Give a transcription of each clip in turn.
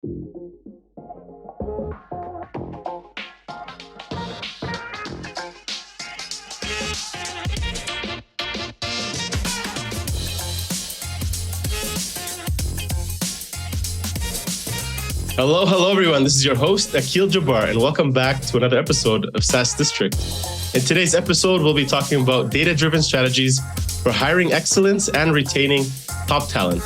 Hello, everyone. This is your host, Akil Jabbar, and welcome back to another episode of SaaS District. In today's episode, we'll be talking about data-driven strategies for hiring excellence and retaining top talent.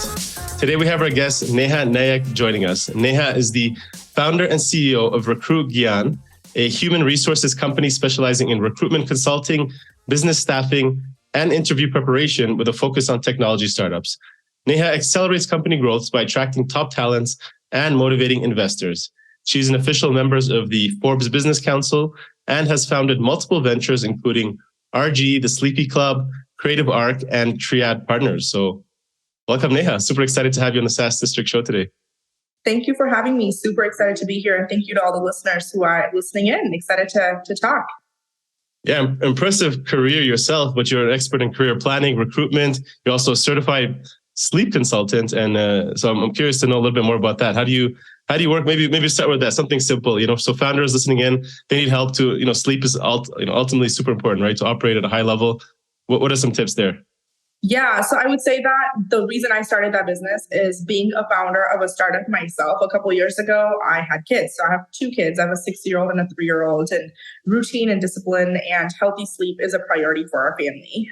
Today, we have our guest, Neha Naik, joining us. Neha is the founder and CEO of RecruitGyan, a human resources company specializing in recruitment consulting, business staffing, and interview preparation with a focus on technology startups. Neha accelerates company growth by attracting top talents and motivating investors. She's an official member of the Forbes Business Council and has founded multiple ventures, including RG, the Sleepy Cub, Creative Arc, and Triad Partners. So welcome, Neha. Super excited to have you on the SaaS District show today. Thank you for having me. Super excited to be here. And thank you to all the listeners who are listening in. Excited to talk. Yeah, impressive career yourself, but you're an expert in career planning, recruitment. You're also a certified sleep consultant, and so I'm curious to know a little bit more about that. How do you work? Maybe start with that. Something simple, So founders listening in, they need help to, sleep is ultimately super important, right? To operate at a high level. What are some tips there? Yeah, so I would say that the reason I started that business is being a founder of a startup myself. A couple of years ago, I had kids. So I have 2 kids. I have a 6-year-old and a 3-year-old, and routine and discipline and healthy sleep is a priority for our family.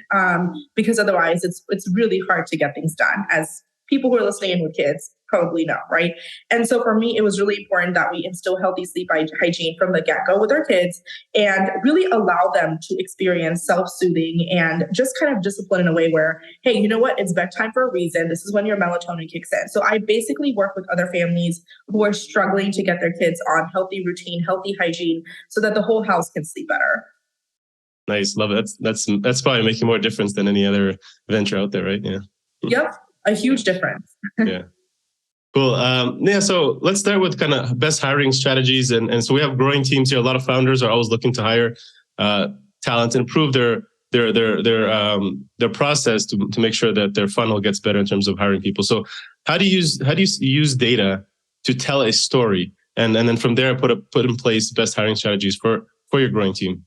Because otherwise it's really hard to get things done, as people who are listening in with kids probably know, right? And so for me, it was really important that we instill healthy sleep hygiene from the get-go with our kids and really allow them to experience self-soothing and just kind of discipline in a way where, hey, you know what? It's bedtime for a reason. This is when your melatonin kicks in. So I basically work with other families who are struggling to get their kids on healthy routine, healthy hygiene, so that the whole house can sleep better. Nice. Love it. That's probably making more difference than any other venture out there, right? Yeah. Yep. A huge difference. Yeah. Cool. So let's start with kind of best hiring strategies. And so we have growing teams here. A lot of founders are always looking to hire talent, improve their process to make sure that their funnel gets better in terms of hiring people. So how do you use data to tell a story? And then from there, put in place best hiring strategies for your growing team?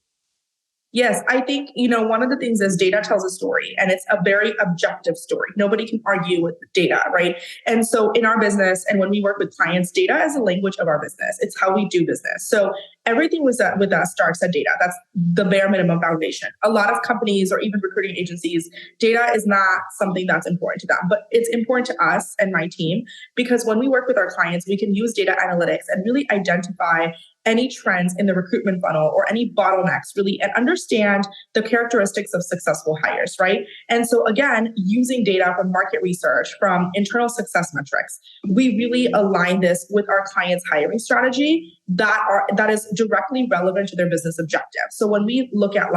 Yes, I think, one of the things is data tells a story, and it's a very objective story. Nobody can argue with data, right? And so in our business, and when we work with clients, data is the language of our business. It's how we do business. So everything with us starts at data. That's the bare minimum foundation. A lot of companies or even recruiting agencies, data is not something that's important to them, but it's important to us and my team, because when we work with our clients, we can use data analytics and really identify any trends in the recruitment funnel or any bottlenecks, really, and understand the characteristics of successful hires, right? And so again, using data from market research, from internal success metrics, we really align this with our clients' hiring strategy that is directly relevant to their business objective. So when we look at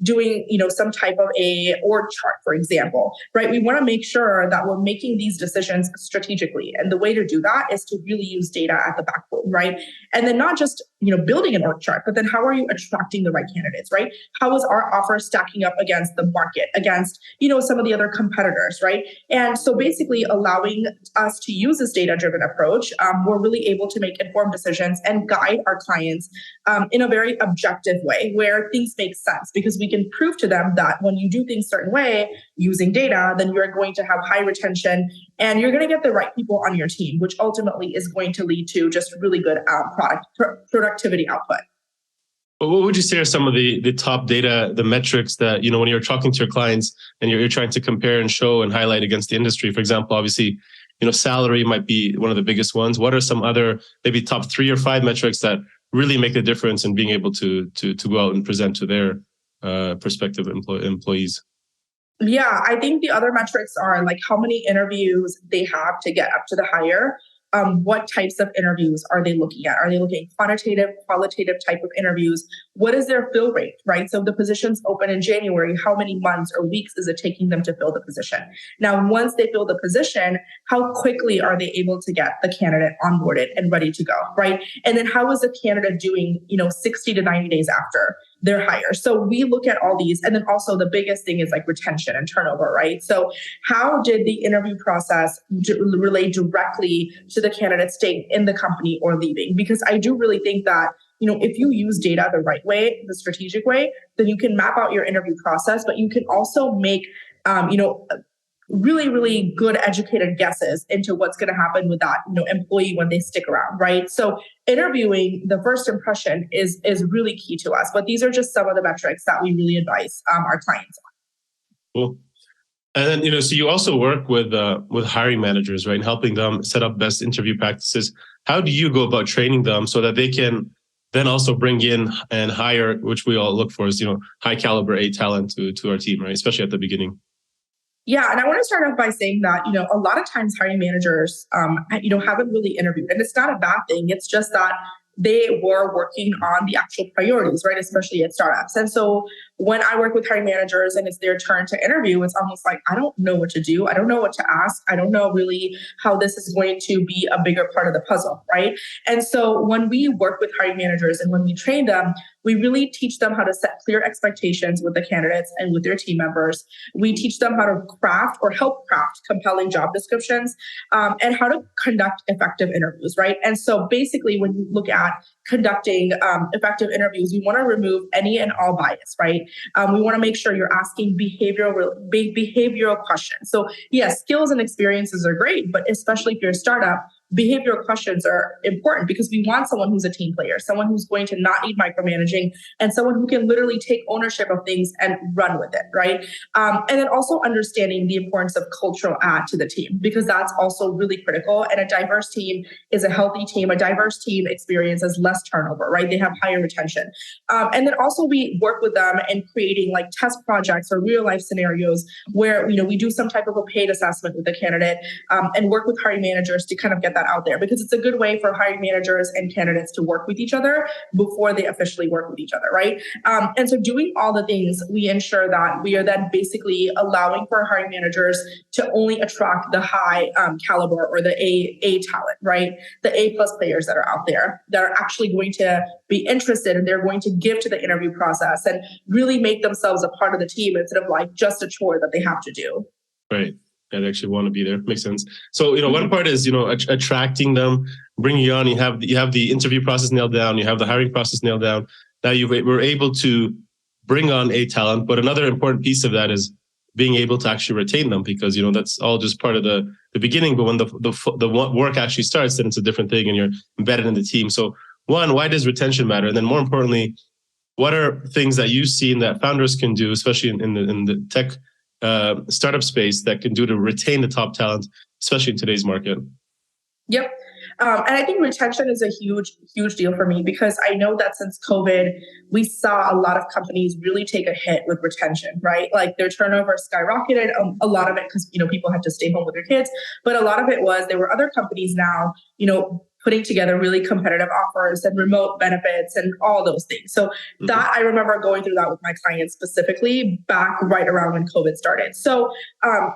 doing, some type of a org chart, for example, right? We want to make sure that we're making these decisions strategically. And the way to do that is to really use data at the backbone, right? And then not just, building an org chart, but then how are you attracting the right candidates, right? How is our offer stacking up against the market, against, some of the other competitors, right? And so basically allowing us to use this data-driven approach, we're really able to make informed decisions and guide our clients in a very objective way where things make sense, because we can prove to them that when you do things a certain way using data, then you're going to have high retention and you're going to get the right people on your team, which ultimately is going to lead to just really good productivity output. But what would you say are some of the top data, the metrics that, when you're talking to your clients and you're trying to compare and show and highlight against the industry? For example, obviously, salary might be one of the biggest ones. What are some other maybe top 3 or 5 metrics that really make a difference in being able to go out and present to their prospective employees? Yeah, I think the other metrics are how many interviews they have to get up to the hire. What types of interviews are they looking at? Are they looking at quantitative, qualitative type of interviews? What is their fill rate, right? So if the position's open in January, how many months or weeks is it taking them to fill the position? Now, once they fill the position, how quickly are they able to get the candidate onboarded and ready to go, right? And then how is the candidate doing, 60 to 90 days after? their hire. So we look at all these. And then also the biggest thing is like retention and turnover, right? So how did the interview process relate directly to the candidate staying in the company or leaving? Because I do really think that, if you use data the right way, the strategic way, then you can map out your interview process, but you can also make, really, really good educated guesses into what's going to happen with that, employee when they stick around, right? So interviewing, the first impression is really key to us. But these are just some of the metrics that we really advise our clients on. Cool. And then, so you also work with hiring managers, right? And helping them set up best interview practices. How do you go about training them so that they can then also bring in and hire, which we all look for is, high caliber A talent to our team, right? Especially at the beginning. Yeah. And I want to start off by saying that, a lot of times hiring managers, haven't really interviewed. And it's not a bad thing. It's just that they were working on the actual priorities, right? Especially at startups. And so when I work with hiring managers and it's their turn to interview, it's almost like, I don't know what to do. I don't know what to ask. I don't know really how this is going to be a bigger part of the puzzle, right? And so when we work with hiring managers and when we train them, we really teach them how to set clear expectations with the candidates and with their team members. We teach them how to craft or help craft compelling job descriptions and how to conduct effective interviews, right? And so basically, when you look at conducting effective interviews, we want to remove any and all bias, right? We want to make sure you're asking behavioral questions. So yes, skills and experiences are great, but especially if you're a startup, behavioral questions are important because we want someone who's a team player, someone who's going to not need micromanaging, and someone who can literally take ownership of things and run with it, right? And then also understanding the importance of cultural add to the team, because that's also really critical. And a diverse team is a healthy team. A diverse team experiences less turnover, right? They have higher retention. And then also we work with them in creating like test projects or real life scenarios where, we do some type of a paid assessment with the candidate and work with hiring managers to kind of get that out there, because it's a good way for hiring managers and candidates to work with each other before they officially work with each other, right? And so doing all the things, we ensure that we are then basically allowing for hiring managers to only attract the high caliber or the A talent, right? The A+ players that are out there that are actually going to be interested and they're going to give to the interview process and really make themselves a part of the team instead of like just a chore that they have to do. Right. I'd actually want to be there. Makes sense. So, one part is, attracting them, bringing you on. You have the interview process nailed down. You have the hiring process nailed down. Now we're able to bring on a talent. But another important piece of that is being able to actually retain them, because, that's all just part of the beginning. But when the work actually starts, then it's a different thing and you're embedded in the team. So one, why does retention matter? And then more importantly, what are things that you've seen that founders can do, especially in the tech startup space, that can do to retain the top talent, especially in today's market? Yep. And I think retention is a huge, huge deal for me, because I know that since COVID, we saw a lot of companies really take a hit with retention, right? Like their turnover skyrocketed, a lot of it because, people had to stay home with their kids. But a lot of it was there were other companies now, putting together really competitive offers and remote benefits and all those things. So that I remember going through that with my clients specifically back right around when COVID started. So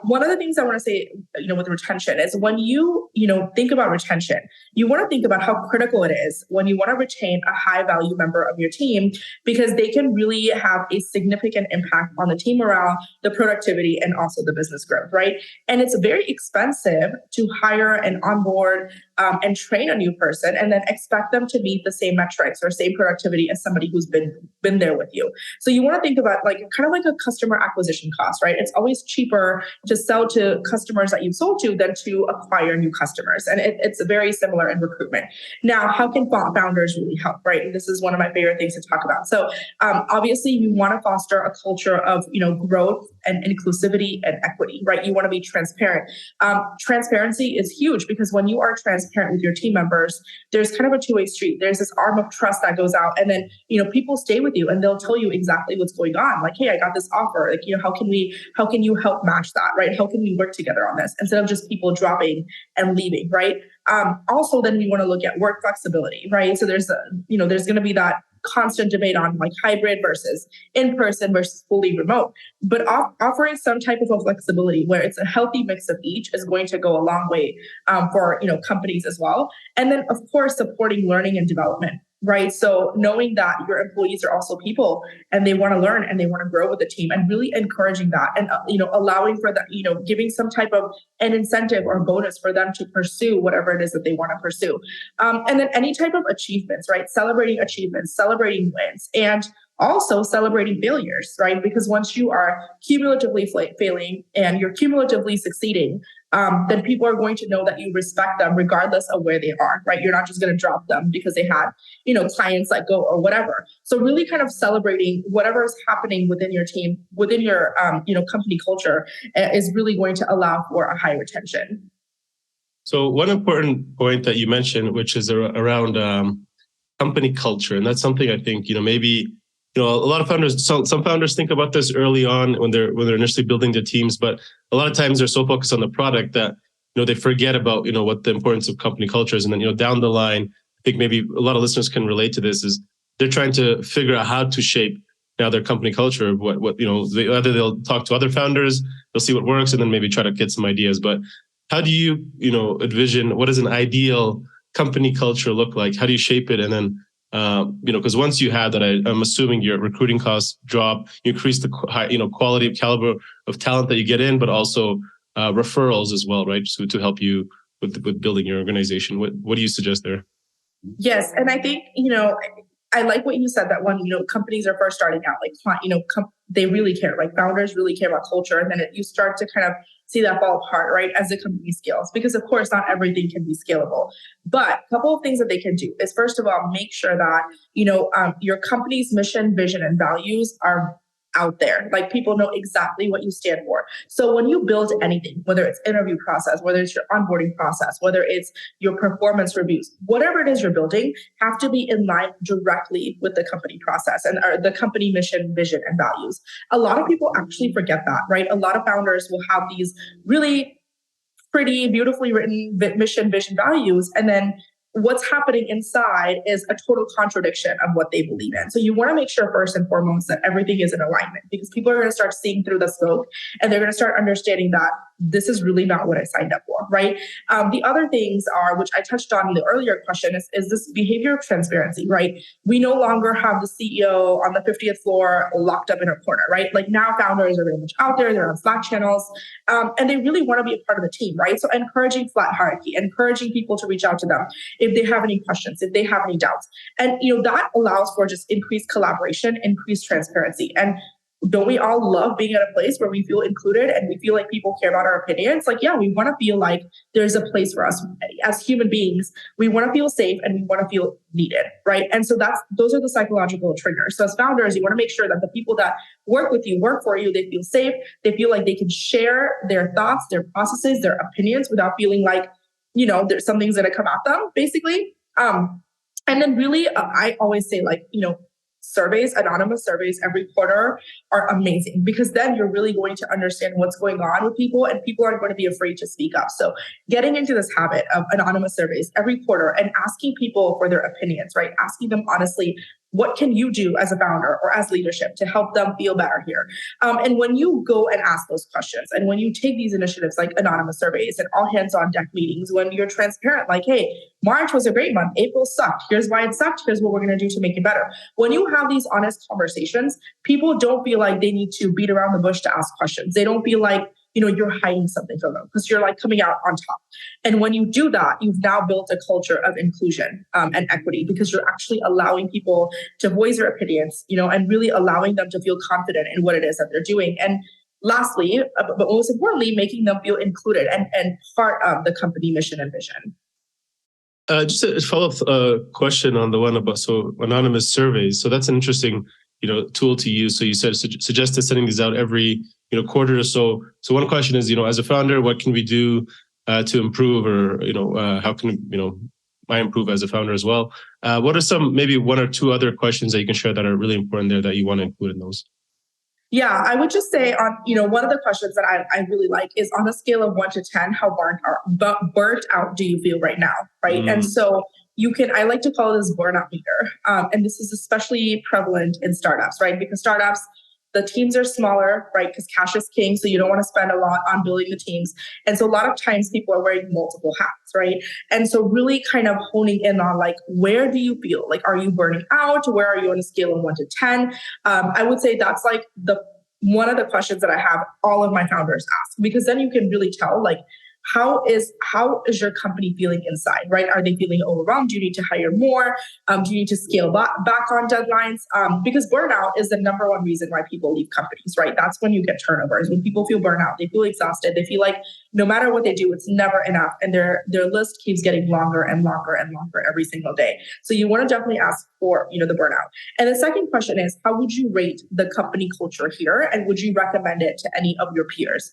one of the things I want to say, with retention is when you, think about retention, you want to think about how critical it is when you want to retain a high value member of your team, because they can really have a significant impact on the team morale, the productivity, and also the business growth, right? And it's very expensive to hire and onboard and train a new person and then expect them to meet the same metrics or same productivity as somebody who's been there with you. So you want to think about kind of like a customer acquisition cost, right? It's always cheaper to sell to customers that you've sold to than to acquire new customers. And it's very similar in recruitment. Now, how can founders really help, right? And this is one of my favorite things to talk about. So obviously you want to foster a culture of, growth and inclusivity and equity, right? You want to be transparent. Transparency is huge, because when you are transparent with your team members, there's kind of a two-way street. There's this arm of trust that goes out, and then, people stay with you and they'll tell you exactly what's going on. Like, hey, I got this offer. Like, how can you help match that, right? How can we work together on this instead of just people dropping and leaving, right? Also, then we want to look at work flexibility, right? So there's going to be that constant debate on like hybrid versus in-person versus fully remote, but offering some type of a flexibility where it's a healthy mix of each is going to go a long way for companies as well. And then of course supporting learning and development. right? So knowing that your employees are also people and they want to learn and they want to grow with the team, and really encouraging that, and allowing for that, giving some type of an incentive or bonus for them to pursue whatever it is that they want to pursue. And then any type of achievements, right? Celebrating achievements, celebrating wins, and also celebrating failures, right? Because once you are cumulatively failing and you're cumulatively succeeding, then people are going to know that you respect them regardless of where they are, right? You're not just going to drop them because they had, clients let go or whatever. So really kind of celebrating whatever is happening within your team, within your, company culture is really going to allow for a high retention. So one important point that you mentioned, which is around company culture. And that's something I think, maybe a lot of founders, some founders think about this early on when they're initially building their teams, but a lot of times they're so focused on the product that they forget about what the importance of company culture is. And then down the line, I think maybe a lot of listeners can relate to this, is they're trying to figure out how to shape now their company culture. Either they'll talk to other founders, they'll see what works, and then maybe try to get some ideas. But how do you envision, what does an ideal company culture look like? How do you shape it? And then because once you have that, I'm assuming your recruiting costs drop, you increase the quality of caliber of talent that you get in, but also referrals as well, right? So to help you with building your organization. What do you suggest there? Yes, and I think I like what you said, that when companies are first starting out, they really care, like founders really care about culture, and then you start to kind of see that fall apart, right, as the company scales. Because of course, not everything can be scalable. But a couple of things that they can do is, first of all, make sure that your company's mission, vision, and values are out there. Like, people know exactly what you stand for. So when you build anything, whether it's interview process, whether it's your onboarding process, whether it's your performance reviews, whatever it is you're building, have to be in line directly with the company process and the company mission, vision, and values. A lot of people actually forget that, right? A lot of founders will have these really pretty, beautifully written mission, vision, values, and then what's happening inside is a total contradiction of what they believe in. So you want to make sure first and foremost that everything is in alignment, because people are going to start seeing through the smoke and they're going to start understanding that this is really not what I signed up for, right? The other things are, which I touched on in the earlier question, is this behavior of transparency, right? We no longer have the CEO on the 50th floor locked up in a corner, right? Like, now founders are very much out there, they're on Slack channels, and they really want to be a part of the team, right? So encouraging flat hierarchy, encouraging people to reach out to them if they have any questions, if they have any doubts. And that allows for just increased collaboration, increased transparency. And don't we all love being at a place where we feel included and we feel like people care about our opinions? Like, yeah, we want to feel like there's a place for us as human beings. We want to feel safe and we want to feel needed, right? And so those are the psychological triggers. So as founders, you want to make sure that the people that work with you, work for you, they feel safe. They feel like they can share their thoughts, their processes, their opinions without feeling like, there's something's going to come at them, basically. And then really, I always say, surveys, anonymous surveys every quarter are amazing, because then you're really going to understand what's going on with people, and people aren't going to be afraid to speak up. So getting into this habit of anonymous surveys every quarter and asking people for their opinions, right? Asking them honestly, what can you do as a founder or as leadership to help them feel better here? And when you go and ask those questions, and when you take these initiatives like anonymous surveys and all hands on deck meetings, when you're transparent, like, hey, March was a great month, April sucked, here's why it sucked, here's what we're going to do to make it better. When you have these honest conversations, people don't feel like they need to beat around the bush to ask questions. They don't feel like you're hiding something from them, because you're coming out on top. And when you do that, you've now built a culture of inclusion and equity, because you're actually allowing people to voice their opinions, and really allowing them to feel confident in what it is that they're doing. And lastly, but most importantly, making them feel included and part of the company mission and vision. Just a follow-up question on the one about anonymous surveys. So that's an interesting tool to use. So you said suggested sending these out every quarter or so. So one question is, as a founder, what can we do to improve, or how can I improve as a founder as well? What are some, maybe one or two other questions that you can share that are really important there that you want to include in those? Yeah, I would just say one of the questions that I really like is, on a scale of 1 to 10, how burnt out do you feel right now, right? And so I like to call this burnout meter. And this is especially prevalent in startups, right? Because startups, The teams are smaller, right? Because cash is king. So you don't want to spend a lot on building the teams. And so a lot of times people are wearing multiple hats, right? And so really kind of honing in on like, where do you feel? Like, are you burning out? Where are you on a scale of 1 to 10? I would say that's like one of the questions that I have all of my founders ask, because then you can really tell like, how is your company feeling inside, right? Are they feeling overwhelmed? Do you need to hire more? Do you need to scale back on deadlines? Because burnout is the number one reason why people leave companies, right? That's when you get turnovers. When people feel burnout, they feel exhausted. They feel like no matter what they do, it's never enough. And their list keeps getting longer and longer and longer every single day. So you want to definitely ask for, the burnout. And the second question is, how would you rate the company culture here? And would you recommend it to any of your peers?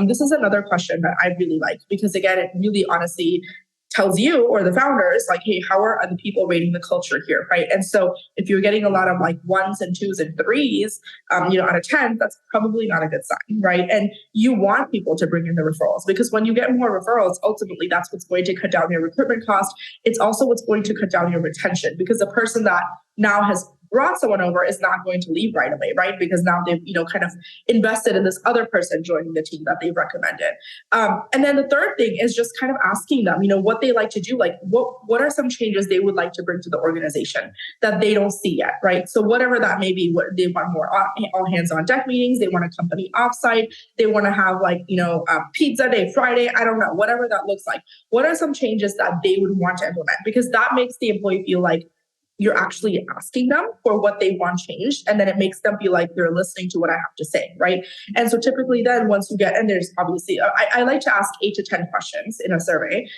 This is another question that I really like, because again, it really honestly tells you or the founders like, hey, how are other people rating the culture here, right? And so if you're getting a lot of like 1s and 2s and 3s, out of 10, that's probably not a good sign, right? And you want people to bring in the referrals, because when you get more referrals, ultimately that's what's going to cut down your recruitment cost. It's also what's going to cut down your retention, because the person that now has brought someone over is not going to leave right away, right? Because now they've, kind of invested in this other person joining the team that they've recommended. And then the third thing is just kind of asking them, what they like to do, like what are some changes they would like to bring to the organization that they don't see yet, right? So whatever that may be, what they want more all hands on deck meetings, they want a company offsite, they want to have like, pizza day, Friday, I don't know, whatever that looks like. What are some changes that they would want to implement? Because that makes the employee feel like you're actually asking them for what they want changed. And then it makes them feel like they're listening to what I have to say, right? And so typically then once you get, and there's obviously, I like to ask 8 to 10 questions in a survey,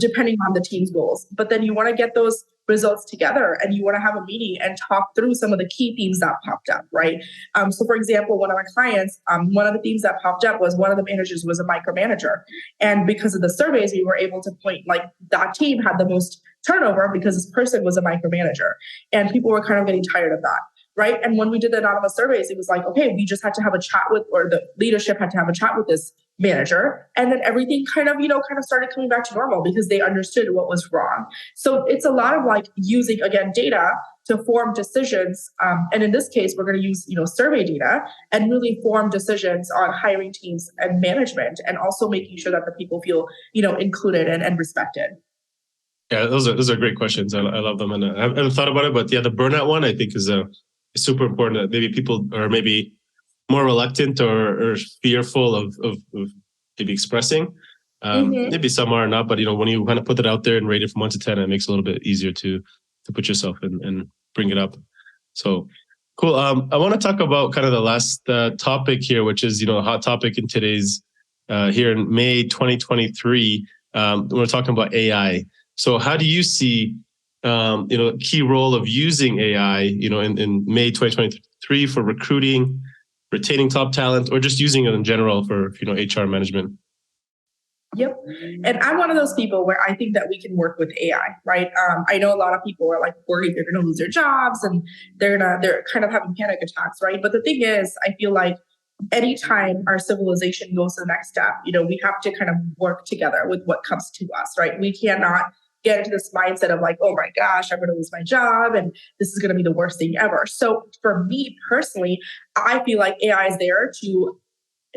depending on the team's goals. But then you want to get those results together and you want to have a meeting and talk through some of the key themes that popped up, right? So for example, one of my clients, one of the themes that popped up was one of the managers was a micromanager. And because of the surveys, we were able to point like that team had the most turnover because this person was a micromanager. And people were kind of getting tired of that. Right. And when we did the anonymous surveys, it was like, okay, we just had to have a chat with, or the leadership had to have a chat with this manager. And then everything kind of started coming back to normal because they understood what was wrong. So it's a lot of like using, again, data to form decisions. And in this case, we're going to use, survey data and really form decisions on hiring teams and management, and also making sure that the people feel, included and respected. Yeah, those are great questions. I love them, and I haven't thought about it, but yeah, the burnout one I think is super important. Maybe people are maybe more reluctant or fearful of maybe expressing. Maybe some are not, but when you kind of put it out there and rate it from 1 to 10, it makes it a little bit easier to put yourself in and bring it up. So cool. I want to talk about kind of the last topic here, which is a hot topic in today's here in May 2023. We're talking about AI. So how do you see, key role of using AI, in May 2023 for recruiting, retaining top talent, or just using it in general for, HR management? Yep. And I'm one of those people where I think that we can work with AI, right? I know a lot of people are like worried they're going to lose their jobs and they're kind of having panic attacks, right? But the thing is, I feel like anytime our civilization goes to the next step, we have to kind of work together with what comes to us, right? We cannot get into this mindset of like, oh my gosh, I'm going to lose my job and this is going to be the worst thing ever. So for me personally, I feel like AI is there to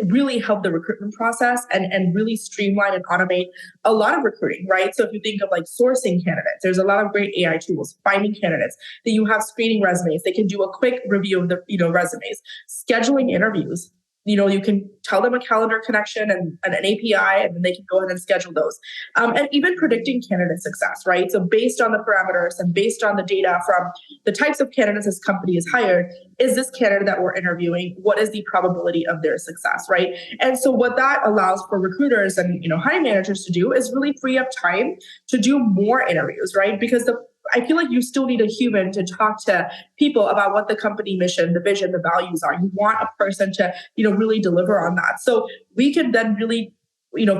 really help the recruitment process and really streamline and automate a lot of recruiting, right? So if you think of like sourcing candidates, there's a lot of great AI tools, finding candidates, that you have screening resumes. They can do a quick review of the, resumes, scheduling interviews. You can tell them a calendar connection and an API, and then they can go ahead and schedule those. And even predicting candidate success, right? So based on the parameters and based on the data from the types of candidates this company has hired, is this candidate that we're interviewing, what is the probability of their success, right? And so what that allows for recruiters and, hiring managers to do is really free up time to do more interviews, right? Because I feel like you still need a human to talk to people about what the company mission, the vision, the values are. You want a person to, really deliver on that. So we can then really,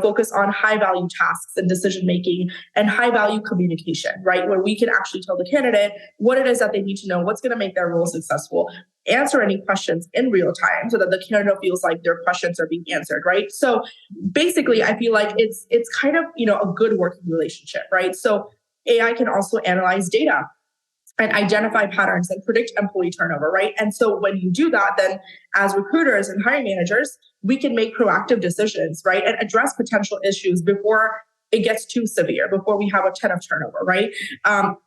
focus on high value tasks and decision making and high value communication, right? Where we can actually tell the candidate what it is that they need to know, what's going to make their role successful, answer any questions in real time so that the candidate feels like their questions are being answered, right? So basically, I feel like it's kind of, a good working relationship, right? So AI can also analyze data and identify patterns and predict employee turnover, right? And so when you do that, then as recruiters and hiring managers, we can make proactive decisions, right? And address potential issues before it gets too severe, before we have a ton of turnover, right?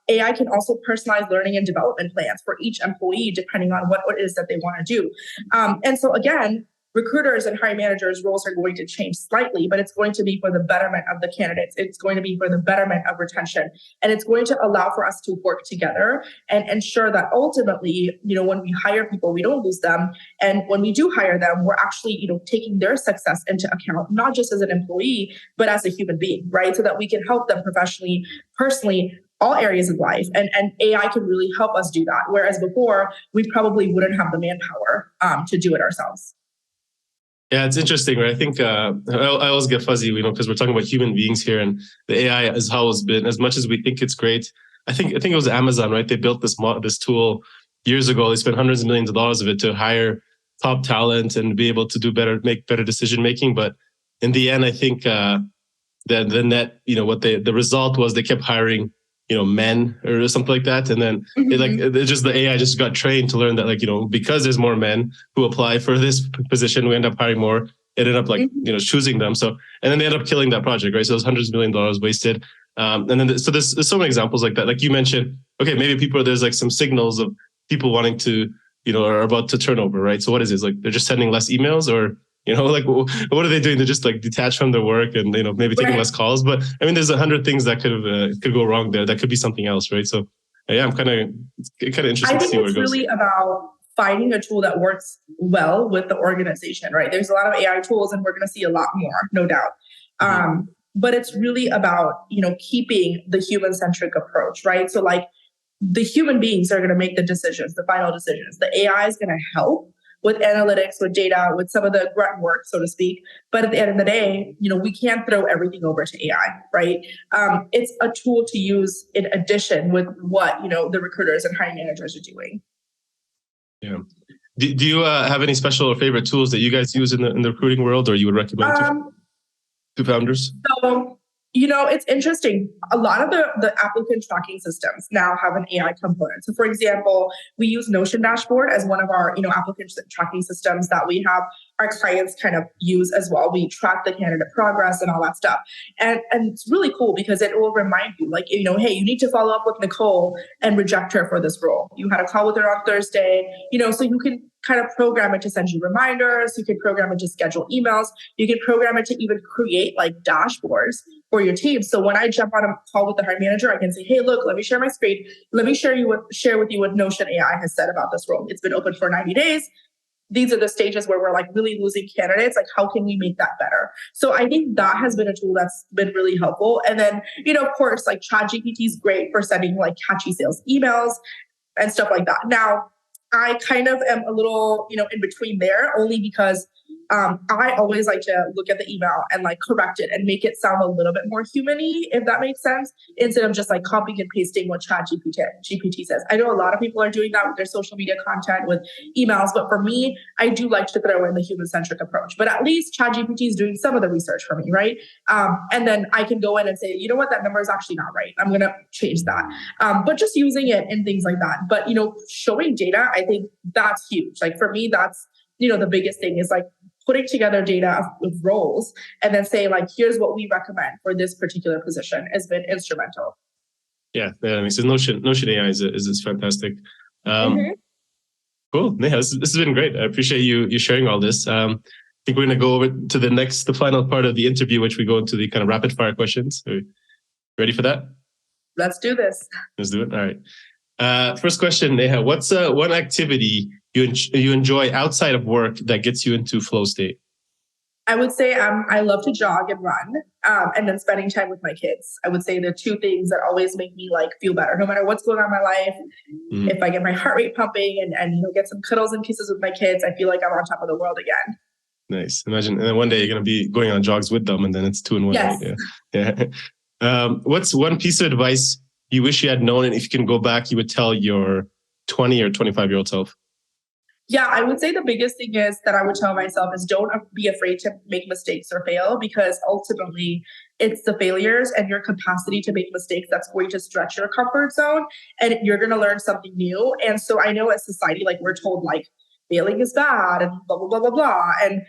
AI can also personalize learning and development plans for each employee, depending on what it is that they want to do. And so again, recruiters and hiring managers' roles are going to change slightly, but it's going to be for the betterment of the candidates. It's going to be for the betterment of retention. And it's going to allow for us to work together and ensure that ultimately, when we hire people, we don't lose them. And when we do hire them, we're actually, taking their success into account, not just as an employee, but as a human being, right? So that we can help them professionally, personally, all areas of life. And AI can really help us do that. Whereas before, we probably wouldn't have the manpower to do it ourselves. Yeah, it's interesting, right? I think I always get fuzzy, because we're talking about human beings here, and the AI is how it's been. As much as we think it's great, I think it was Amazon, right? They built this tool years ago. They spent hundreds of millions of dollars of it to hire top talent and be able to do better, make better decision making. But in the end, I think the net, the result was they kept hiring men or something like that. And then the AI just got trained to learn that because there's more men who apply for this position, we end up hiring more. It ended up choosing them. So, and then they end up killing that project, right? So there's hundreds of $1 millions wasted. And then, so there's so many examples like that. Like you mentioned, okay, maybe there's some signals of people wanting to, are about to turn over, right? So what is it? They're just sending less emails, or what are they doing? They're just detach from their work and, maybe taking less calls. But I mean, there's 100 things that could go wrong there. That could be something else, right? So yeah, I'm kind of interested to see where it goes. I think it's really about finding a tool that works well with the organization, right? There's a lot of AI tools and we're going to see a lot more, no doubt. But it's really about, keeping the human-centric approach, right? So the human beings are going to make the decisions, the final decisions. The AI is going to help with analytics, with data, with some of the grunt work, so to speak. But at the end of the day, we can't throw everything over to AI, right? It's a tool to use in addition with what, the recruiters and hiring managers are doing. Yeah. Do you have any special or favorite tools that you guys use in the recruiting world, or you would recommend to founders? So, it's interesting. A lot of the applicant tracking systems now have an AI component. So for example, we use Notion Dashboard as one of our, applicant tracking systems that we have our clients kind of use as well. We track the candidate progress and all that stuff. And it's really cool because it will remind you, hey, you need to follow up with Nicole and reject her for this role. You had a call with her on Thursday, so you can kind of program it to send you reminders. You can program it to schedule emails. You can program it to even create dashboards for your team. So when I jump on a call with the hiring manager, I can say, hey, look, let me share my screen. Let me share with you what Notion AI has said about this role. It's been open for 90 days. These are the stages where we're really losing candidates. How can we make that better? So I think that has been a tool that's been really helpful. And then, of course, ChatGPT is great for sending catchy sales emails and stuff like that. Now, I kind of am a little, in between there, only because I always like to look at the email and correct it and make it sound a little bit more human-y, if that makes sense, instead of just copying and pasting what ChatGPT says. I know a lot of people are doing that with their social media content, with emails, but for me, I do like to throw in the human-centric approach. But at least ChatGPT is doing some of the research for me, right? And then I can go in and say, you know what, that number is actually not right. I'm going to change that. But just using it in things like that. But, showing data, I think that's huge. For me, that's, the biggest thing is putting together data of roles and then saying here's what we recommend for this particular position has been instrumental. Yeah. I mean, so Notion AI is fantastic. Cool. Neha, this has been great. I appreciate you sharing all this. I think we're going to go over to the final part of the interview, which we go into the kind of rapid fire questions. Are you ready for that? Let's do this. Let's do it. All right. First question, Neha, what's one activity you enjoy outside of work that gets you into flow state? I would say I love to jog and run, and then spending time with my kids. I would say the two things that always make me feel better, no matter what's going on in my life. Mm-hmm. If I get my heart rate pumping and get some cuddles and kisses with my kids, I feel like I'm on top of the world again. Nice. Imagine, and then one day you're going to be going on jogs with them, and then it's 2 in 1. Yes. Right? Yeah. What's one piece of advice you wish you had known, and if you can go back, you would tell your 20 or 25-year-old self? Yeah, I would say the biggest thing is that I would tell myself is don't be afraid to make mistakes or fail, because ultimately It's the failures and your capacity to make mistakes that's going to stretch your comfort zone, and you're going to learn something new. And so I know as society, like we're told like failing is bad and blah, blah, blah, blah, blah. And,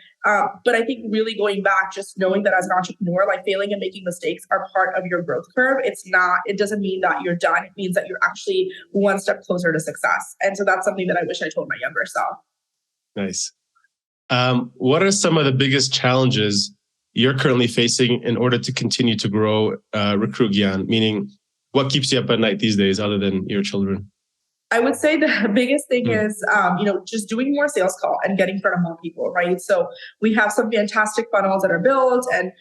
but I think really going back, just knowing that as an entrepreneur, like failing and making mistakes are part of your growth curve. It doesn't mean that you're done. It means that you're actually one step closer to success. And so that's something that I wish I told my younger self. Nice. What are some of the biggest challenges you're currently facing in order to continue to grow RecruitGyan? Meaning, what keeps you up at night these days other than your children? I would say the biggest thing is, just doing more sales call and getting in front of more people, right? So we have some fantastic funnels that are built, and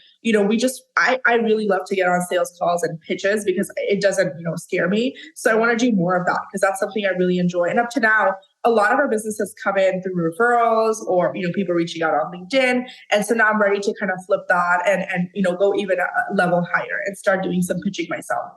I really love to get on sales calls and pitches because it doesn't, scare me. So I want to do more of that because that's something I really enjoy. And up to now, a lot of our businesses come in through referrals or, people reaching out on LinkedIn. And so now I'm ready to kind of flip that and go even a level higher and start doing some pitching myself.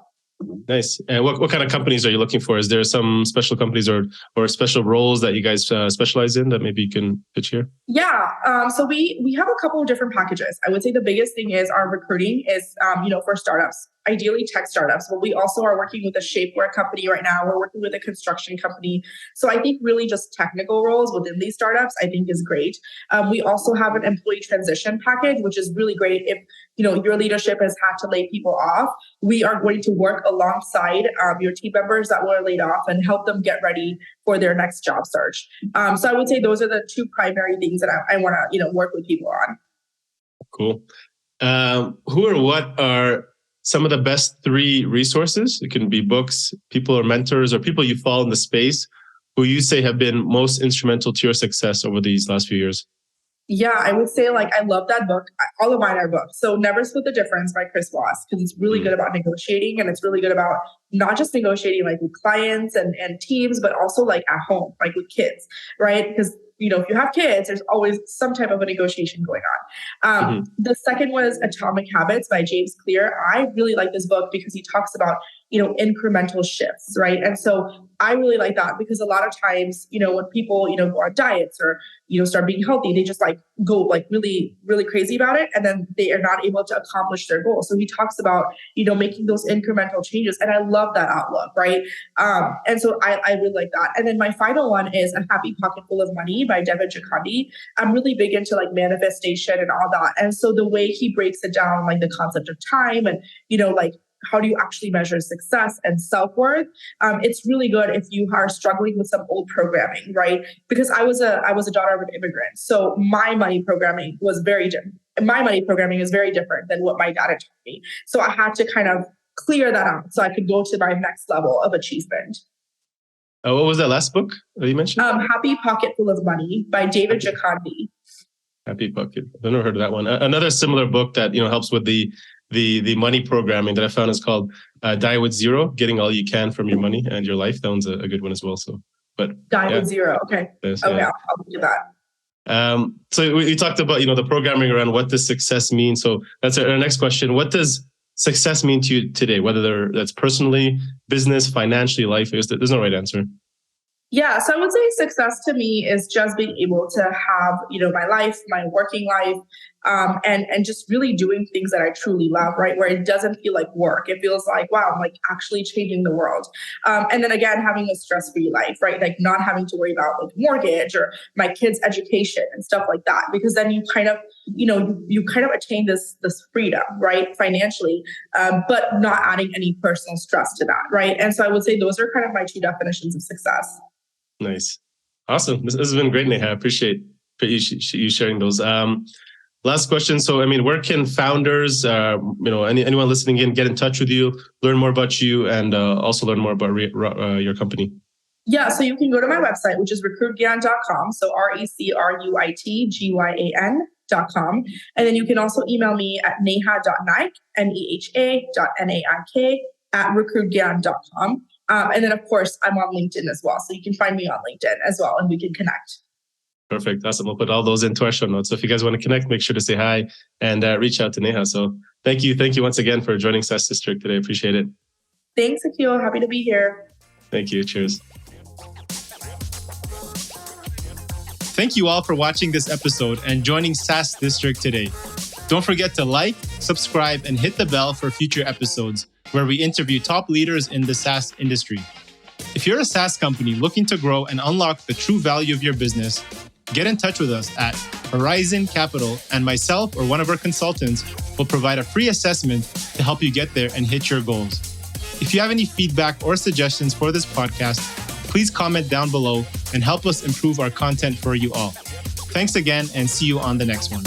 Nice. And what kind of companies are you looking for? Is there some special companies or special roles that you guys specialize in that maybe you can pitch here? Yeah. So we have a couple of different packages. I would say the biggest thing is our recruiting is, for startups, ideally tech startups, but we also are working with a shapewear company right now. We're working with a construction company. So I think really just technical roles within these startups, I think is great. We also have an employee transition package, which is really great. If, your leadership has had to lay people off, we are going to work alongside your team members that were laid off and help them get ready for their next job search. So I would say those are the two primary things that I want to, work with people on. Cool. Who or what are some of the best 3 resources? It can be books, people or mentors, or people you follow in the space who you say have been most instrumental to your success over these last few years. Yeah, I would say I love that book. All of mine are books. So Never Split the Difference by Chris Voss, because it's really good about negotiating, and it's really good about not just negotiating with clients and teams, but also at home, with kids, right? Because if you have kids, there's always some type of a negotiation going on. The second was Atomic Habits by James Clear. I really like this book because he talks about, incremental shifts, right? And so I really like that because a lot of times, when people, go on diets or, start being healthy, they just go really, really crazy about it. And then they are not able to accomplish their goals. So he talks about, making those incremental changes. And I love that outlook, right? And so I really like that. And then my final one is A Happy Pocket Full of Money by Devin Chakandi. I'm really big into manifestation and all that. And so the way he breaks it down, the concept of time and, how do you actually measure success and self-worth? It's really good if you are struggling with some old programming, right? Because I was a daughter of an immigrant. So my money programming was very different. My money programming is very different than what my dad had taught me. So I had to kind of clear that out so I could go to my next level of achievement. What was that last book that you mentioned? Happy Pocket Full of Money by David Chakandi. Happy Pocket. I've never heard of that one. Another similar book that helps with the money programming that I found is called Die with Zero: Getting All You Can from Your Money and Your Life. That one's a good one as well. So, but Die with Zero. Okay. Okay, I'll do that. So we talked about the programming around what does success mean. So that's our next question. What does success mean to you today? Whether that's personally, business, financially, life. There's no right answer. Yeah, so I would say success to me is just being able to have, my life, my working life, and just really doing things that I truly love, right? Where it doesn't feel like work. It feels like, wow, I'm actually changing the world. And then again, having a stress-free life, right? Not having to worry about mortgage or my kids' education and stuff like that. Because then you kind of, you kind of attain this freedom, right? Financially, but not adding any personal stress to that, right? And so I would say those are kind of my 2 definitions of success. Nice. Awesome. This has been great, Neha. I appreciate you sharing those. Last question. So, where can founders, anyone listening in, get in touch with you, learn more about you, and also learn more about your company? Yeah, so you can go to my website, which is recruitgyan.com. So RecruitGyan.com. And then you can also email me at neha.naik, neha.naik @recruitgyan.com. And then, of course, I'm on LinkedIn as well. So you can find me on LinkedIn as well, and we can connect. Perfect. Awesome. We'll put all those into our show notes. So if you guys want to connect, make sure to say hi and reach out to Neha. So thank you. Thank you once again for joining SaaS District today. Appreciate it. Thanks, Akil. Happy to be here. Thank you. Cheers. Thank you all for watching this episode and joining SaaS District today. Don't forget to like, subscribe, and hit the bell for future episodes where we interview top leaders in the SaaS industry. If you're a SaaS company looking to grow and unlock the true value of your business, get in touch with us at Horizon Capital, and myself or one of our consultants will provide a free assessment to help you get there and hit your goals. If you have any feedback or suggestions for this podcast, please comment down below and help us improve our content for you all. Thanks again, and see you on the next one.